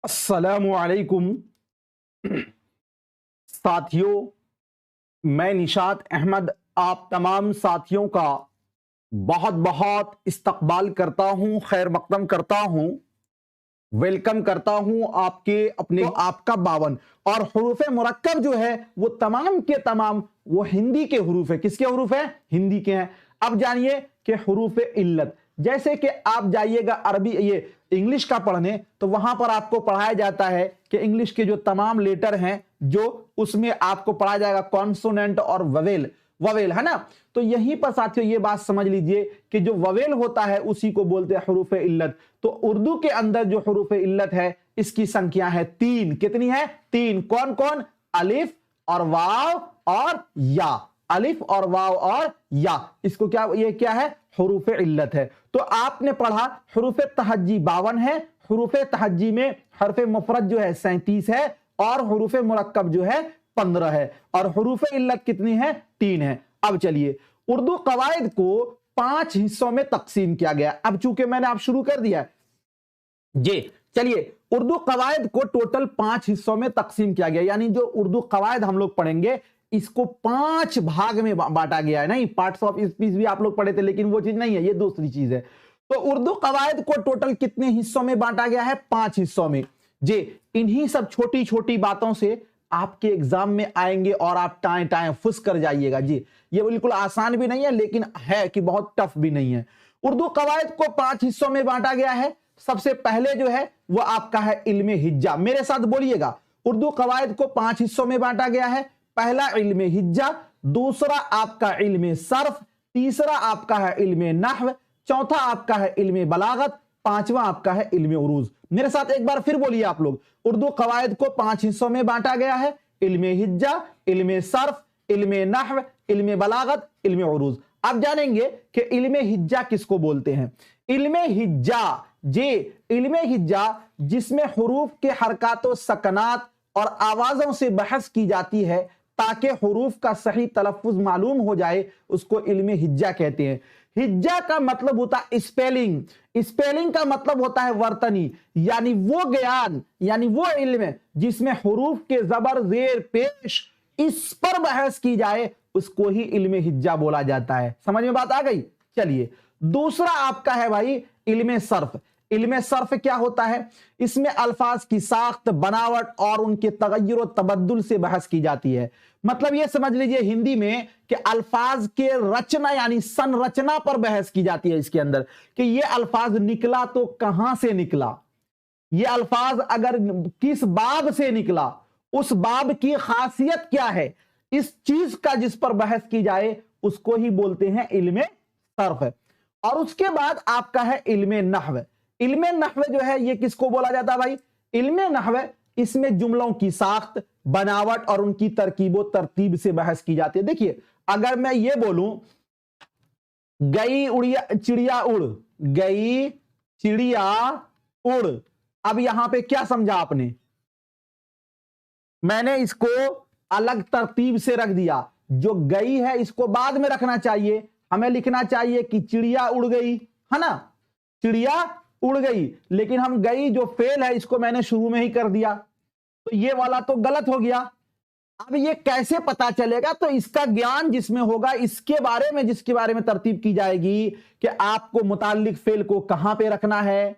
अस्सलामु अलैकुम साथियों, मैं निशात अहमद आप तमाम साथियों का बहुत बहुत इस्तकबाल करता हूं, खैर मकदम करता हूं, वेलकम करता हूं आपके अपने आपका 52 और हुरूफ मुरक्कब जो है वो तमाम के तमाम वो हिंदी के हुरूफ है। किसके हुरूफ है? हिंदी के हैं। अब जानिए कि हुरूफ इल्लत, जैसे कि आप जाइएगा अरबी ये इंग्लिश का पढ़ने तो वहां पर आपको पढ़ाया जाता है कि इंग्लिश के जो तमाम लेटर हैं जो उसमें आपको पढ़ाया जाएगा कॉन्सोनेंट और ववेल, ववेल है ना। तो यहीं पर साथियों ये बात समझ लीजिए कि जो ववेल होता है उसी को बोलते हैं हुरूफ इल्लत। तो उर्दू के अंदर जो हुरूफ इल्लत है इसकी संख्या है 3। कितनी है? 3। कौन कौन? अलिफ और वाव और या। अलिफ और वाव और या, इसको क्या, ये क्या है? हुरूफ इल्लत है। तो आपने पढ़ा हुरूफ तहज्जी 52 है, हुरूफ तहज्जी में हरफ मुफरद जो है 37 है और हुरूफ मुरक्कब जो है 15 है और हुरूफ इल्लत कितनी है? 3 है। अब चलिए, उर्दू कवायद को 5 हिस्सों में तकसीम किया गया। अब चूंकि मैंने आप शुरू कर दिया जी, चलिए उर्दू कवायद को टोटल 5 हिस्सों में तकसीम किया गया, यानी जो उर्दू कवायद हम लोग पढ़ेंगे इसको 5 भाग में बांटा गया है। नहीं, पार्ट्स ऑफ स्पीच भी आप लोग पढ़े थे लेकिन वो चीज नहीं है, ये दूसरी चीज है। तो उर्दू कवायद को टोटल कितने हिस्सों में बांटा गया है? 5 हिस्सों में जी। इन्हीं सब छोटी छोटी बातों से आपके एग्जाम में आएंगे और आप टाएं टाएं फुस कर जाइएगा जी। ये बिल्कुल आसान भी नहीं है लेकिन है कि बहुत टफ भी नहीं है। उर्दू कवायद को 5 हिस्सों में बांटा गया है। सबसे पहले जो है वो आपका है इल्मे हिज्जा। मेरे साथ बोलिएगा, उर्दू कवायद को 5 हिस्सों में बांटा गया है। पहला इल्मे हिज्जा, दूसरा आपका इल्मे सर्फ, तीसरा आपका है इल्मे नहव, चौथा आपका है इल्मे बलागत, पांचवा आपका है इल्मे उरूज। मेरे साथ एक बार फिर बोलिए आप लोग, उर्दू कवायद को 5 हिस्सों में बांटा गया है। इल्मे हिज्जा, इल्मे सर्फ, इल्मे नहव, इल्मे बलागत, इल्मे उरूज। अब जानेंगे कि इल्मे हिज्जा किसको बोलते हैं। इल्मे हिज्जा जे, इल्मे हिज्जा जिसमें हुरूफ के हरकातों, सकनात और आवाजों से बहस की जाती है ताकि हुरूफ का सही तलफ्फुज मालूम हो जाए, उसको इल्मे हिज्जा कहते हैं। हिज्जा का मतलब होता है स्पेलिंग, स्पेलिंग का मतलब होता है वर्तनी, यानी वो ज्ञान, यानी वो इल्म जिसमें हुरूफ के जबर, जेर, पेश इस पर बहस की जाए उसको ही इल्मे हिज्जा बोला जाता है। समझ में बात आ गई? चलिए, दूसरा आपका है भाई इल्मे सर्फ। इल्मे सर्फ क्या होता है? इसमें अल्फाज की साख्त, बनावट और उनके तगय्युर और तबद्दुल से बहस की जाती है। मतलब ये समझ लीजिए हिंदी में कि अल्फाज के रचना यानी संरचना पर बहस की जाती है इसके अंदर, कि ये अल्फाज निकला तो कहां से निकला, ये अल्फाज अगर किस बाब से निकला, उस बाब की खासियत क्या है, इस चीज का जिस पर बहस की जाए उसको ही बोलते हैं इल्मे सर्फ। और उसके बाद आपका है इल्मे नहव। इल्मे नहव जो है ये किसको बोला जाता है भाई? इल्मे नहव, इसमें जुमलों की साख्त, बनावट और उनकी तरकीबो तरतीब से बहस की जाती है। देखिए, अगर मैं ये बोलूं गई उड़िया चिड़िया उड़, गई चिड़िया उड़, अब यहां पे क्या समझा आपने? मैंने इसको अलग तरतीब से रख दिया। जो गई है इसको बाद में रखना चाहिए, हमें लिखना चाहिए कि चिड़िया उड़ गई, है ना, चिड़िया उड़ गई, लेकिन हम गई जो फेल है इसको मैंने शुरू में ही कर दिया, तो ये वाला तो गलत हो गया। अब ये कैसे पता चलेगा? तो इसका ज्ञान जिसमें होगा, इसके बारे में, जिसके बारे में तरतीब की जाएगी कि आपको मुताल्लिक फेल को कहां पे रखना है,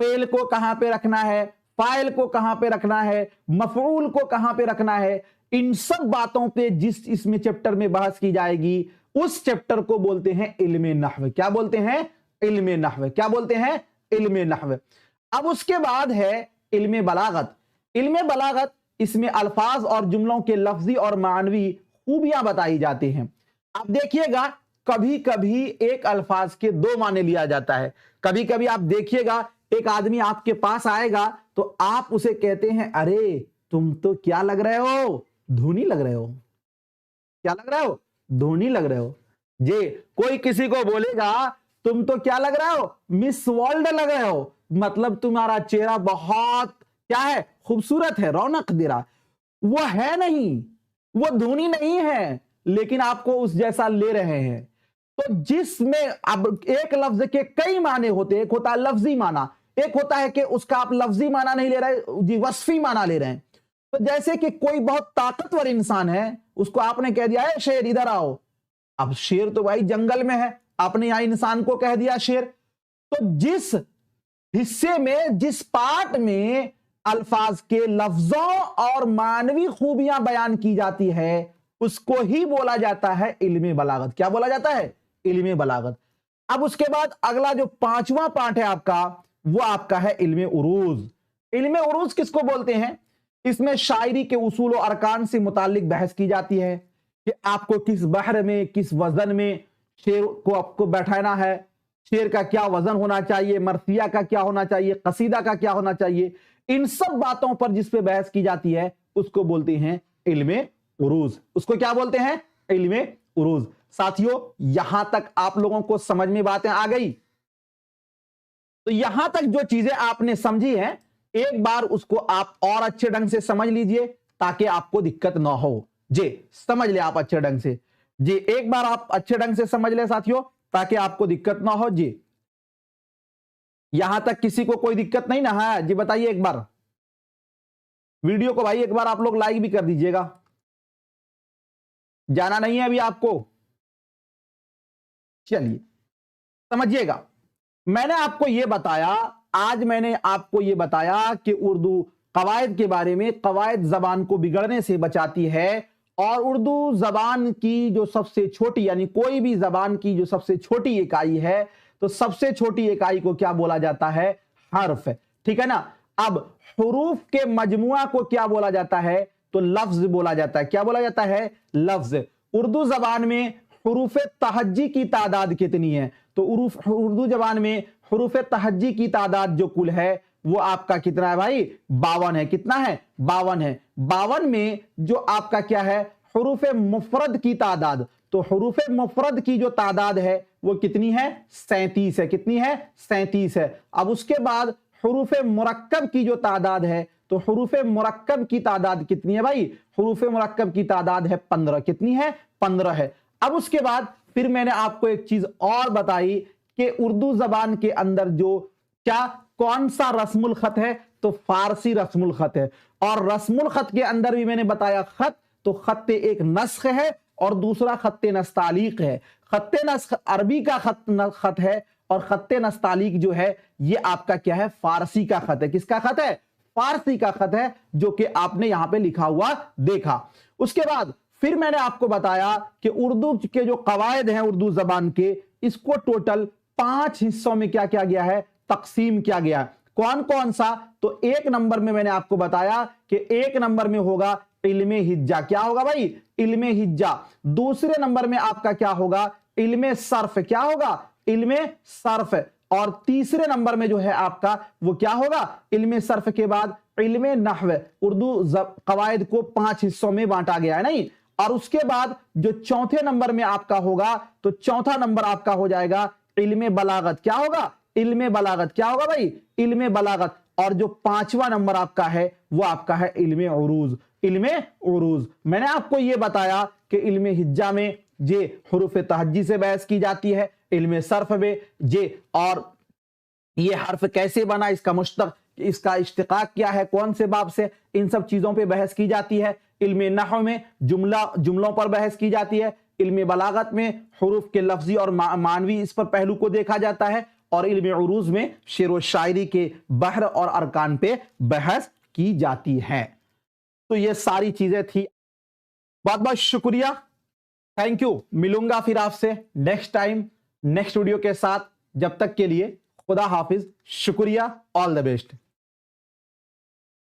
फेल को कहां पे रखना है, फाइल को कहां पे रखना है, मफऊल को कहां पे रखना है, इन सब बातों पे जिस इसमें चैप्टर में बहस की जाएगी उस चैप्टर को बोलते हैं इल्मे नहव। क्या बोलते हैं? इल्मे नहव। क्या बोलते हैं? इल्मे नहव। अब उसके बाद है इल्मे बलागत। इल्मे बलागत, इसमें अल्फाज और जुमलों के लफ्जी और मानवी खूबियां बताई जाती हैं। आप देखिएगा, कभी कभी एक अल्फाज के 2 माने लिया जाता है। कभी कभी आप देखिएगा एक आदमी आपके पास आएगा तो आप उसे कहते हैं, अरे तुम तो क्या लग रहे हो, धूनी लग रहे हो। क्या लग रहे हो? धोनी लग रहे हो जी। कोई किसी को बोलेगा तुम तो क्या लग रहे हो, मिस वर्ल्ड लग रहे हो, मतलब तुम्हारा चेहरा बहुत क्या है, खूबसूरत है, रौनक दे रहा। वो है नहीं, वो धोनी नहीं है, लेकिन आपको उस जैसा ले रहे हैं। तो जिसमें अब एक लफ्ज के कई माने होते हैं, एक होता है लफ्जी माना, एक होता है कि उसका आप लफ्जी माना नहीं ले रहे जी, वस्फी माना ले रहे हैं। तो जैसे कि कोई बहुत ताकतवर इंसान है, उसको आपने कह दिया है शेर इधर आओ, अब शेर तो भाई जंगल में है, आपने यहां इंसान को कह दिया शेर। तो जिस हिस्से में, जिस पार्ट में अल्फाज के लफ्जों और मानवी खूबियां बयान की जाती है, उसको ही बोला जाता है इल्मे बलागत। क्या बोला जाता है? इल्मे बलागत। अब उसके बाद अगला जो 5वां पार्ट है आपका, वो आपका है इल्मे उरूज। इल्मे उरूज किसको बोलते हैं? इसमें शायरी के उसूल और अरकान से मुतालिक बहस की जाती है कि आपको किस बहर में, किस वजन में शेर को आपको बैठाना है, शेर का क्या वजन होना चाहिए, मरसिया का क्या होना चाहिए, कसीदा का क्या होना चाहिए, इन सब बातों पर जिस पे बहस की जाती है उसको बोलते हैं इल्मे उरूज। उसको क्या बोलते हैं? इल्मे उरूज। साथियों, यहां तक आप लोगों को समझ में बातें आ गई? तो यहां तक जो चीजें आपने समझी हैं, एक बार उसको आप और अच्छे ढंग से समझ लीजिए ताकि आपको दिक्कत ना हो। जी, समझ ले आप अच्छे ढंग से। जी, एक बार आप अच्छे ढंग से समझ ले साथियों, ताकि आपको दिक्कत ना हो। जी, यहां तक किसी को कोई दिक्कत नहीं ना है? जी बताइए एक बार। वीडियो को भाई एक बार आप लोग लाइक भी कर दीजिएगा। जाना नहीं है अभी आपको? चलिए समझिएगा, मैंने आपको यह बताया, आज मैंने आपको यह बताया कि उर्दू कवायद के बारे में। कवायद जबान को बिगड़ने से बचाती है, और उर्दू जबान की जो सबसे छोटी, यानी कोई भी जबान की जो सबसे छोटी इकाई है, तो सबसे छोटी इकाई को क्या बोला जाता है? हर्फ। ठीक है ना? अब हुरूफ के मजमुआ को क्या बोला जाता है? तो लफ्ज बोला जाता है। क्या बोला जाता है? लफ्ज। उर्दू जबान में हुरूफ तहज्जी की तादाद कितनी है? तो उर्दू जबान में हुरूफ तहज्जी की तादाद जो कुल है वो आपका कितना है भाई? 52 है। कितना है? 52 है। 52 में जो आपका क्या है? हुरूफ मुफरद की तादाद। तो हुरूफ मुफरद की जो तादाद है वो कितनी है? 37 है। कितनी है? 37 है। अब उसके बाद हुरूफ मुरक्कब की जो तादाद है, तो हुरूफ मुरक्कब की तादाद कितनी है भाई? हुरूफ मुरक्कब की तादाद है 15। कितनी है? 15 है। अब उसके बाद फिर मैंने आपको एक चीज और बताई कि उर्दू जबान के अंदर जो क्या, कौन सा रस्मुल खत है? तो फारसी रस्मुल खत है। और रस्मुल खत के अंदर भी मैंने बताया खत, तो खत एक नस्ख है और दूसरा खत्ते नस्तालीक है। खत्ते नस्ख अरबी का खत है, और खत्ते नस्तालीक जो है ये आपका क्या है? फारसी का खत है। किसका खत है? फारसी का खत है, जो कि आपने यहां पे लिखा हुआ देखा। उसके बाद फिर मैंने आपको बताया कि उर्दू के जो कवायद हैं उर्दू जबान के, इसको टोटल 5 हिस्सों में क्या किया गया है? तकसीम किया गया है। कौन कौन सा? तो 1 नंबर में मैंने आपको बताया कि 1 नंबर में होगा इल्मे हिज्जा। क्या होगा भाई? इल्मे हिज्जा। दूसरे नंबर में आपका क्या होगा? इल्मे सर्फ। क्या होगा? इल्मे सर्फ। और तीसरे नंबर में जो है आपका वो क्या होगा? इल्मे सर्फ के बाद इल्मे नहव। उर्दू कवायद को 5 हिस्सों में बांटा गया है, नहीं? और उसके बाद जो चौथे नंबर में आपका होगा, तो चौथा नंबर आपका हो जाएगा इल्मे बलागत। क्या होगा? इल्मे बलागत। क्या होगा भाई? इल्मे बलागत। और जो 5वां नंबर आपका है वो आपका है इल्मे उरूज। इल्मे उरूज। मैंने आपको यह बताया कि इल्मे हिज्जा में जे हुरूफ तहज्जी से बहस की जाती है, इल्मे सर्फ में जे, और ये हर्फ कैसे बना, इसका मुश्तक, इसका इश्तिकाक क्या है, कौन से बाब से, इन सब चीजों पे बहस की जाती है। इल्मे नहव में जुमलों पर बहस की जाती है। इल्मे बलागत में हुरूफ के लफ्जी और मानवी इस पर पहलू को देखा जाता है। और इल्मे उरूज में शेर व शायरी के बहर और अरकान पे बहस की जाती है। तो ये सारी चीजें थी। बहुत बहुत शुक्रिया, थैंक यू। मिलूंगा फिर आपसे नेक्स्ट टाइम नेक्स्ट वीडियो के साथ। जब तक के लिए खुदा हाफिज, शुक्रिया, ऑल द बेस्ट।